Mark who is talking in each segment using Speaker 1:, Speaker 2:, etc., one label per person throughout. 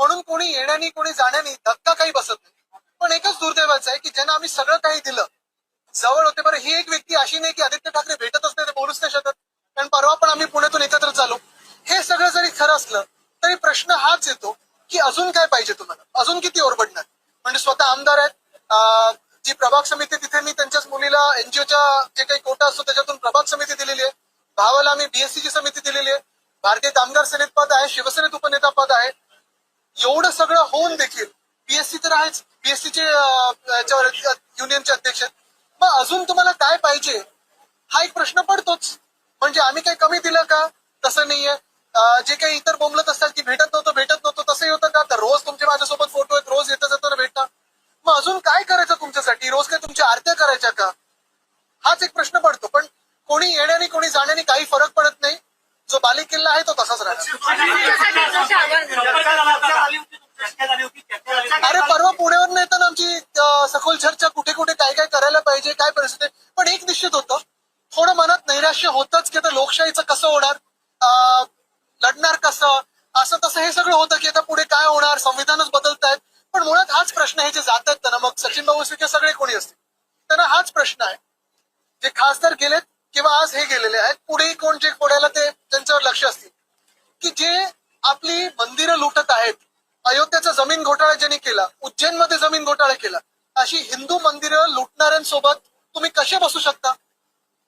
Speaker 1: म्हणून कोणी येण्यानी कोणी जाण्यानी धक्का काही बसत नाही. पण एकच दुर्दैवाचं आहे की ज्यांना आम्ही सगळं काही दिलं, जवळ होते. बरं, ही एक व्यक्ती अशी नाही की आदित्य ठाकरे भेटतच नाही, ते बोलूच नाही शकत, कारण परवा पण आम्ही पुण्यातून एकत्र चालू. हे सगळं जरी खरं असलं तरी प्रश्न हाच येतो की अजून काय पाहिजे तुम्हाला, अजून किती ओरबडणार. म्हणजे स्वतः आमदार आहेत, जी प्रभाग समिती तिथे मी त्यांच्याच मुलीला एनजीओच्या जे काही कोटा असतो त्याच्यातून प्रभाग समिती दिलेली आहे, भावाला मी बीएससीची समिती दिलेली आहे, भारतीय कामगार सेनेत पद आहे, शिवसेनेत उपनेता पद आहे. एवढं सगळं होऊन देखील बीएससी तर आहेच, बीएससीचे युनियनचे अध्यक्ष आहेत. मग अजून तुम्हाला काय पाहिजे हा एक प्रश्न पडतोच. म्हणजे आम्ही काही कमी दिलं का? तसं नाहीये. जे काही इतर बोंबलत असतात की भेटत नव्हतं तसंही होतं का? तर रोज तुमचे माझ्यासोबत फोटो आहेत, रोज येता जाताना भेटता. मग अजून काय करायचं तुमच्यासाठी? रोज काय तुमच्या आरत्या करायच्या का? हाच एक प्रश्न पडतो. पण कोणी येण्याने कोणी जाण्याने काही फरक पडत नाही. जो बालेकिल्ला आहे तो तसाच राहणार. अरे परवा पुण्यावर येताना आमची सखोल चर्चा कुठे कुठे काय काय करायला पाहिजे, काय परिस्थिती. पण एक निश्चित होतं, थोडं मनात नैराश्य होतच की आता लोकशाहीचं कसं होणार, लढणार कसं, असं तसं हे सगळं होतं की आता पुढे काय होणार, संविधानच बदलतायत. पण मुळात हाच प्रश्न आहे, जे जात आहेत त्यांना, मग सचिन भाऊ विखे सगळे कोणी असतील त्यांना हाच प्रश्न आहे. जे खासदार गेलेत किंवा आज हे गेलेले आहेत, पुढे कोण जे पुढ्याला ते त्यांच्यावर लक्ष असतील की जे आपली मंदिरं लुटत आहेत. अयोध्येचा जमीन घोटाळा ज्यांनी केला, उज्जैनमध्ये जमीन घोटाळा केला, अशी हिंदू मंदिरं लुटणाऱ्यांसोबत तुम्ही कसे बसू शकता?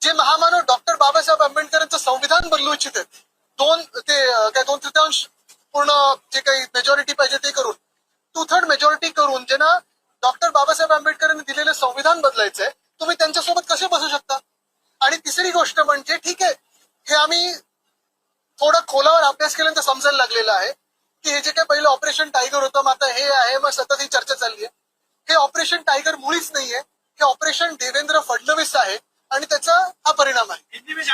Speaker 1: जे महामानव डॉक्टर बाबासाहेब आंबेडकरांचं संविधान बदलू इच्छित आहेत, दोन तृतीयांश पूर्ण जे काही मेजॉरिटी पाहिजे ते करून, 2/3 मेजॉरिटी करून, ज्यांना डॉक्टर बाबासाहेब आंबेडकरांनी दिलेलं संविधान बदलायचंय, तुम्ही त्यांच्यासोबत कसे बसू शकता? आणि तिसरी गोष्ट म्हणजे, ठीक आहे, हे आम्ही थोडा खोलावर अभ्यास केल्यानंतर समजायला लागलेलं आहे की हे जे काही पहिलं ऑपरेशन टायगर होतं, मग आता हे आहे, मग सतत ही चर्चा चालली आहे. हे ऑपरेशन टायगर मुळीच नाहीये, हे ऑपरेशन देवेंद्र फडणवीस आहे आणि त्याचा हा परिणाम आहे.